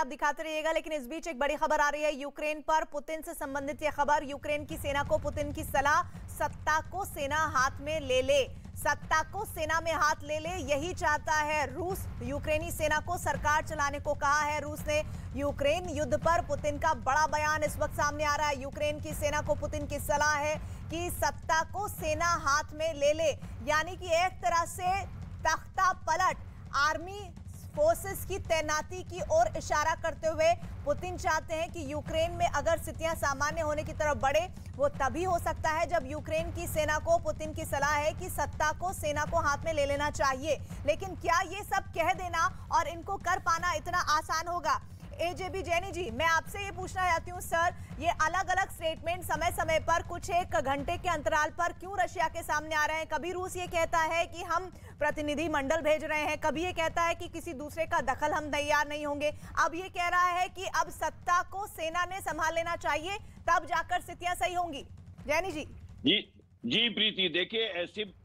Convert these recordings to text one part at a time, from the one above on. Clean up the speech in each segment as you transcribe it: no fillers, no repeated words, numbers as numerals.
आप दिखाते रहिएगा। लेकिन इस बीच एक बड़ी खबर आ रही है यूक्रेन पर, पुतिन से संबंधित यह खबर। यूक्रेन की सेना को पुतिन की सलाह, सत्ता को सेना हाथ में ले ले, सत्ता को सेना में हाथ ले ले, यही चाहता है रूस। यूक्रेनी सेना को सरकार चलाने को कहा है रूस ने। यूक्रेन युद्ध पर पुतिन का बड़ा बयान इस वक्त सामने आ रहा है। यूक्रेन की सेना को पुतिन की सलाह है कि सत्ता को सेना हाथ में ले ले, यानी कि एक तरह से तख्ता पलट, आर्मी फोर्सेस की तैनाती की ओर इशारा करते हुए पुतिन चाहते हैं कि यूक्रेन में अगर स्थितियां सामान्य होने की तरफ बढ़े, वो तभी हो सकता है जब यूक्रेन की सेना को पुतिन की सलाह है कि सत्ता को सेना को हाथ में ले लेना चाहिए। लेकिन क्या ये सब कह देना और इनको कर पाना इतना आसान होगा? एजेबी जैनी जी, मैं आपसे ये पूछना चाहती हूँ सर, ये अलग अलग स्टेटमेंट समय समय पर कुछ एक घंटे के अंतराल पर क्यों रशिया के सामने आ रहे हैं? कभी रूस ये कहता है कि हम प्रतिनिधि मंडल भेज रहे हैं, कभी ये कहता है कि किसी दूसरे का दखल हम तैयार नहीं होंगे, अब ये कह रहा है कि अब सत्ता को सेना ने संभाल लेना चाहिए, तब जाकर स्थितियां सही होंगी। जैनी जी। जी प्रीति, देखिए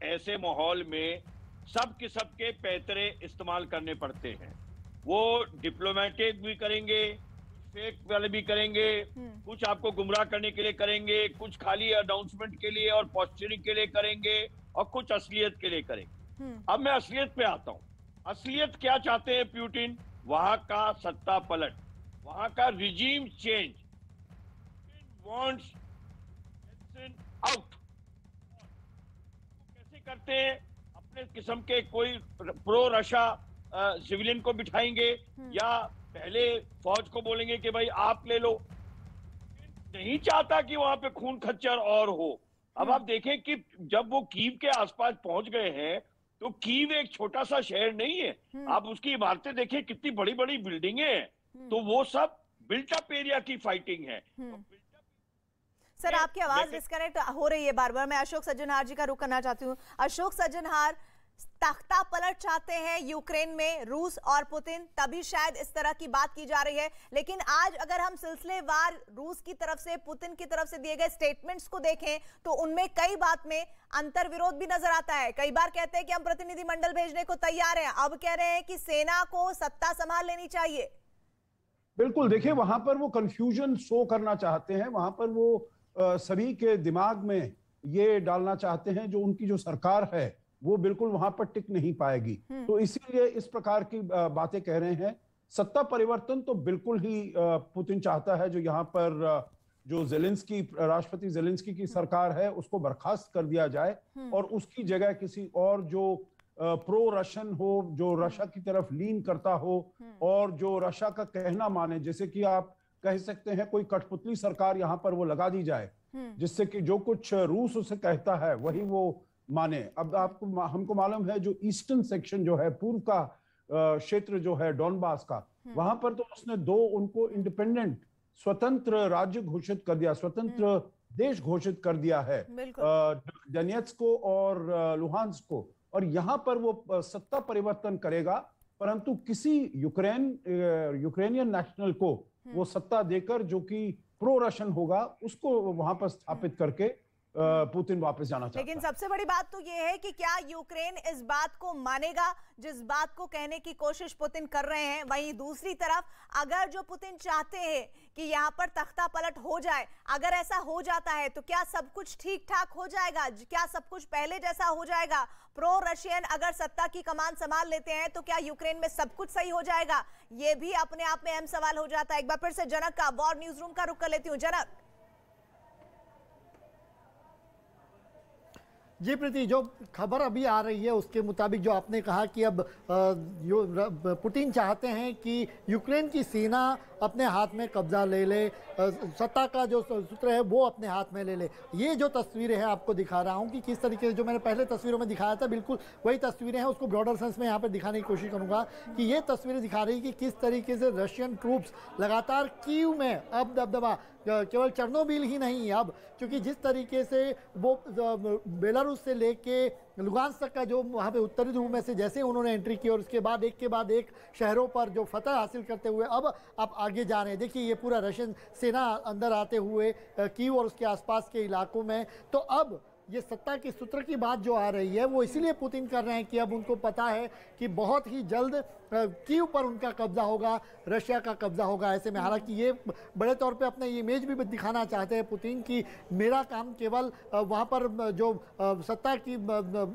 ऐसे माहौल में सबके पैतरे इस्तेमाल करने पड़ते हैं। वो डिप्लोमेटिक भी करेंगे, फेक वाले भी करेंगे, कुछ आपको गुमराह करने के लिए करेंगे, कुछ खाली अनाउंसमेंट के लिए और पोस्चरिंग के लिए करेंगे, और कुछ असलियत के लिए करेंगे। अब मैं असलियत पे आता हूँ। असलियत क्या चाहते हैं पुतिन? वहां का सत्ता पलट, वहां का रिजीम चेंज, वांट्स आउट। कैसे करते हैं? अपने किस्म के कोई प्रो रशिया सिविलियन को बिठाएंगे, या पहले फौज को बोलेंगे कि भाई आप ले लो। नहीं चाहता कि वहां पे खून खच्चर और हो। अब आप देखें कि जब वो कीव के आसपास पहुंच गए हैं, तो कीव एक छोटा सा शहर नहीं है। आप उसकी इमारतें देखिए, कितनी बड़ी बड़ी बिल्डिंगें हैं। तो वो सब बिल्ट अप एरिया की फाइटिंग है। सर, आपकी आवाज डिस्कनेक्ट हो रही है बार बार। मैं अशोक सज्जनहार जी का रुख करना चाहती हूँ। अशोक सज्जनहार, तख्ता पलट चाहते हैं यूक्रेन में रूस और पुतिन, तभी शायद इस तरह की बात की जा रही है। लेकिन आज अगर हम सिलसिलेवार रूस की तरफ से, पुतिन की तरफ से दिए गए स्टेटमेंट्स को देखें, तो उनमें कई बात में अंतर विरोध भी नजर आता है। कई बार कहते हैं कि हम प्रतिनिधि मंडल भेजने को तैयार हैं, अब कह रहे हैं कि सेना को सत्ता संभाल लेनी चाहिए। बिल्कुल, देखिए वहां पर वो कंफ्यूजन शो करना चाहते हैं, वहां पर वो सभी के दिमाग में ये डालना चाहते हैं जो उनकी जो सरकार है वो बिल्कुल वहां पर टिक नहीं पाएगी। तो इसीलिए इस प्रकार की बातें कह रहे हैं। सत्ता परिवर्तन तो बिल्कुल ही पुतिन चाहता है। जो यहाँ पर जो जेलेंस्की, राष्ट्रपति जेलेंस्की की सरकार है, उसको बर्खास्त कर दिया जाए और उसकी जगह किसी और जो प्रो रशियन हो, जो रशिया की तरफ लीन करता हो और जो रशिया का कहना माने, जैसे कि आप कह सकते हैं कोई कठपुतली सरकार यहाँ पर वो लगा दी जाए, जिससे कि जो कुछ रूस उसे कहता है वही वो माने। अब आपको हमको मालूम है जो ईस्टर्न सेक्शन जो है, पूर्व का क्षेत्र जो है डॉनबास का, वहां पर तो उसने उनको इंडिपेंडेंट स्वतंत्र राज्य घोषित कर दिया, स्वतंत्र देश घोषित कर दिया है, डोनेत्स्क को और लुहांस्क को। और यहाँ पर वो सत्ता परिवर्तन करेगा, परंतु किसी यूक्रेनियन नेशनल को वो सत्ता देकर, जो कि प्रो रशियन होगा, उसको वहां पर स्थापित करके पुतिन वापस जाना चाहता है। लेकिन सबसे बड़ी बात तो यह है कि क्या यूक्रेन इस बात को मानेगा जिस बात को कहने की कोशिश पुतिन कर रहे हैं? वहीं दूसरी तरफ अगर जो पुतिन चाहते हैं कि यहां पर तख्ता पलट हो जाए, अगर ऐसा हो जाता है तो क्या सब कुछ ठीक ठाक हो जाएगा? क्या सब कुछ पहले जैसा हो जाएगा? प्रो रशियन अगर सत्ता की कमान संभाल लेते हैं तो क्या यूक्रेन में सब कुछ सही हो जाएगा? यह भी अपने आप में अहम सवाल हो जाता है। एक बार फिर से जनक का, वॉर न्यूज रूम का रुख कर लेती हूँ। जनक जी प्रीति, जो खबर अभी आ रही है उसके मुताबिक जो आपने कहा कि अब पुतिन चाहते हैं कि यूक्रेन की सेना अपने हाथ में कब्जा ले ले, सत्ता का जो सूत्र है वो अपने हाथ में ले ले। ये जो तस्वीरें हैं आपको दिखा रहा हूँ कि किस तरीके से, जो मैंने पहले तस्वीरों में दिखाया था, बिल्कुल वही तस्वीरें हैं। उसको ब्रॉडर सेंस में यहाँ पर दिखाने की कोशिश करूँगा कि ये तस्वीरें दिखा रही कि किस तरीके से रशियन ट्रूप्स लगातार कीव में अब दबदबा, केवल चेर्नोबिल ही नहीं, अब क्योंकि जिस तरीके से वो बेलारूस से लेके लुगांस तक का जो वहाँ पे उत्तरी ध्रुव में से जैसे उन्होंने एंट्री की और उसके बाद एक के बाद एक शहरों पर जो फतह हासिल करते हुए अब आप आगे जा रहे हैं। देखिए ये पूरा रशियन सेना अंदर आते हुए कीव और उसके आसपास के इलाकों में। तो अब ये सत्ता की सूत्र की बात जो आ रही है वो इसीलिए पुतिन कर रहे हैं कि अब उनको पता है कि बहुत ही जल्द कीव पर उनका कब्जा होगा, रशिया का कब्जा होगा। ऐसे में हालांकि ये बड़े तौर पे अपना इमेज भी दिखाना चाहते हैं पुतिन की मेरा काम केवल वहाँ पर जो सत्ता की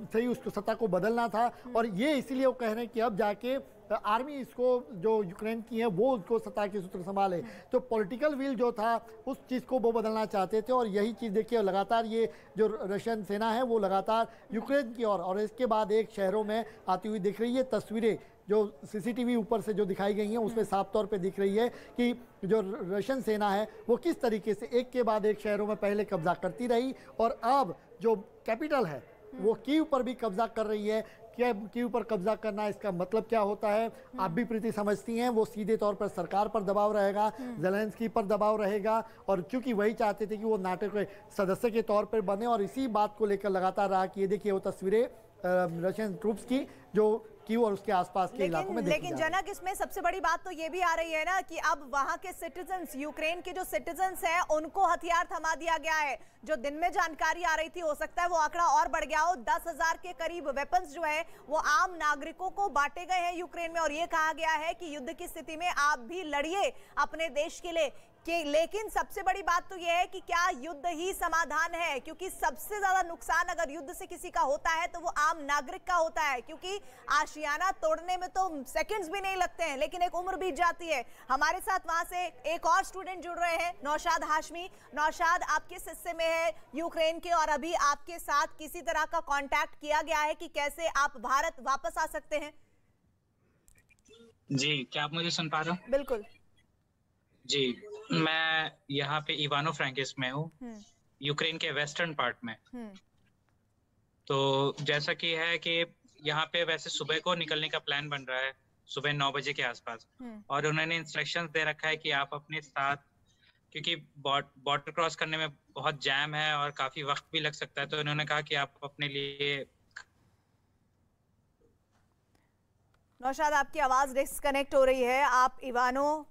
थी उस सत्ता को बदलना था, और ये इसीलिए वो कह रहे हैं कि अब जाके आर्मी इसको जो यूक्रेन की है वो उसको सत्ता के सूत्र संभाले। तो पॉलिटिकल विल जो था उस चीज़ को वो बदलना चाहते थे, और यही चीज़ देखिए लगातार ये जो रशियन सेना है वो लगातार यूक्रेन की ओर और इसके बाद एक शहरों में आती हुई दिख रही है। तस्वीरें जो सीसीटीवी ऊपर से जो दिखाई गई हैं उसमें साफ तौर पे दिख रही है कि जो रशियन सेना है वो किस तरीके से एक के बाद एक शहरों में पहले कब्जा करती रही, और अब जो कैपिटल है वो कीव पर भी कब्जा कर रही है। क्या कीव पर कब्जा करना, इसका मतलब क्या होता है आप भी प्रीति समझती हैं। वो सीधे तौर पर सरकार पर दबाव रहेगा, ज़ेलेंस्की पर दबाव रहेगा, और चूंकि वही चाहते थे कि वो नाटो के सदस्य के तौर पर बने, और इसी बात को लेकर लगातार रहा कि ये देखिए वो तस्वीरें रशियन ट्रूप्स की जो कीव और उसके आसपास के इलाकों में लेकिन जनक इसमें सबसे बड़ी बात तो ये भी आ रही है ना कि अब वहां के सिटीजन्स, यूक्रेन के जो सिटीजन्स हैं उनको हथियार थमा दिया गया है। जो दिन में जानकारी आ रही थी, हो सकता है वो आंकड़ा और बढ़ गया हो, 10,000 के करीब वेपन्स जो है वो आम नागरिकों को बांटे गए हैं यूक्रेन में, और ये कहा गया है कि युद्ध की स्थिति में आप भी लड़िए अपने देश के लिए। लेकिन सबसे बड़ी बात तो यह है कि क्या युद्ध ही समाधान है, क्योंकि सबसे ज्यादा नुकसान अगर युद्ध से किसी का होता है तो वो आम नागरिक का होता है, क्योंकि आशियाना तोड़ने में तो सेकंड्स भी नहीं लगते हैं लेकिन एक उम्र बीत जाती है। हमारे साथ वहां से एक और स्टूडेंट जुड़ रहे हैं, नौशाद हाशमी। नौशाद, आप किस हिस्से में है यूक्रेन के, और अभी आपके साथ किसी तरह का कांटेक्ट किया गया है कि कैसे आप भारत वापस आ सकते हैं? जी, क्या आप मुझे सुन पा रहे हो? बिल्कुल जी, मैं यहाँ पे इवानो फ्रैंकिस में हूँ, यूक्रेन के वेस्टर्न पार्ट में। तो जैसा कि है कि यहाँ पे वैसे सुबह को निकलने का प्लान बन रहा है, सुबह 9 बजे के आसपास, और उन्होंने इंस्ट्रक्शंस दे रखा है कि आप अपने साथ, क्योंकि बॉर्डर क्रॉस करने में बहुत जैम है और काफी वक्त भी लग सकता है, तो उन्होंने कहा कि आप अपने लिए। नौशाद, आपकी आवाज डिस्कनेक्ट हो रही है। आप इवानो,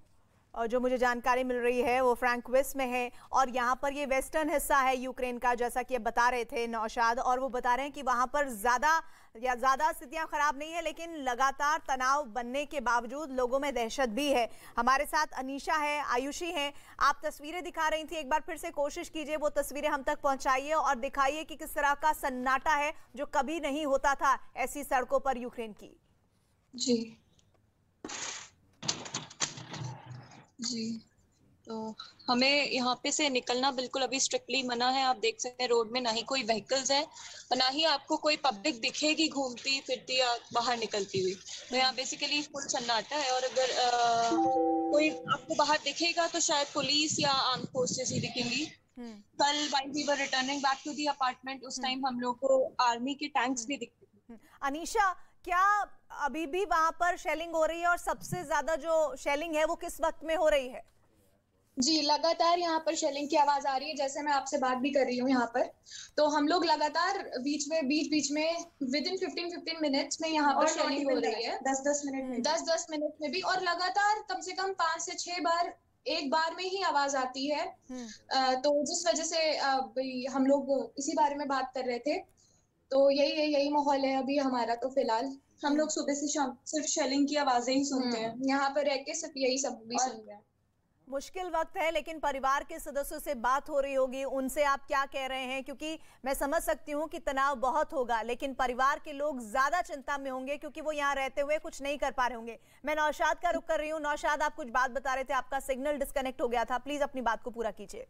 और जो मुझे जानकारी मिल रही है वो फ्रैंकविस में है, और यहाँ पर ये वेस्टर्न हिस्सा है यूक्रेन का, जैसा कि अब बता रहे थे नौशाद, और वो बता रहे हैं कि वहाँ पर ज़्यादा स्थितियाँ खराब नहीं है, लेकिन लगातार तनाव बनने के बावजूद लोगों में दहशत भी है। हमारे साथ अनीशा है, आयुषी हैं। आप तस्वीरें दिखा रही थी, एक बार फिर से कोशिश कीजिए वो तस्वीरें हम तक पहुँचाइए और दिखाइए कि किस तरह का सन्नाटा है जो कभी नहीं होता था ऐसी सड़कों पर यूक्रेन की। जी, तो हमें यहाँ पे से निकलना बिल्कुल अभी स्ट्रिक्टली मना है। आप देख सकते हैं रोड में ना ही कोई व्हीकल्स है और ना ही आपको कोई पब्लिक दिखेगी घूमती फिरती या बाहर निकलती हुई। तो यहाँ बेसिकली फुल सन्नाटा है, और अगर कोई आपको बाहर दिखेगा तो शायद पुलिस या आर्म्ड फोर्सेस ही दिखेंगी। कल while we were returning back to the apartment, उस टाइम हम लोग को आर्मी के टैंक्स भी दिखे। अनीशा, क्या अभी भी वहां पर शेलिंग हो रही है, और सबसे ज्यादा जो शेलिंग है वो किस वक्त में हो रही है? जी, लगातार यहाँ पर शेलिंग की आवाज आ रही है। जैसे मैं आपसे बात भी कर रही हूँ यहाँ पर, तो हम लोग लगातार बीच बीच में विद इन 15 मिनट्स में यहाँ पर शेलिंग हो रही है। 10-10 मिनट में भी, और लगातार कम से कम 5 से 6 बार एक बार में ही आवाज आती है। तो जिस वजह से हम लोग इसी बारे में बात कर रहे थे। तो यही माहौल है अभी हमारा। तो फिलहाल हम लोग सुबह से शाम सिर्फ शेलिंग की आवाजें ही सुनते हैं। यहाँ पर रह के सिर्फ यही सब भी सुन रहे हैं। मुश्किल वक्त है, लेकिन परिवार के सदस्यों से बात हो रही होगी, उनसे आप क्या कह रहे हैं? क्योंकि मैं समझ सकती हूँ कि तनाव बहुत होगा, लेकिन परिवार के लोग ज्यादा चिंता में होंगे क्योंकि वो यहाँ रहते हुए कुछ नहीं कर पा रहे होंगे। मैं नौशाद का रुख कर रही हूँ। नौशाद, आप कुछ बात बता रहे थे, आपका सिग्नल डिस्कनेक्ट हो गया था, प्लीज अपनी बात को पूरा कीजिए।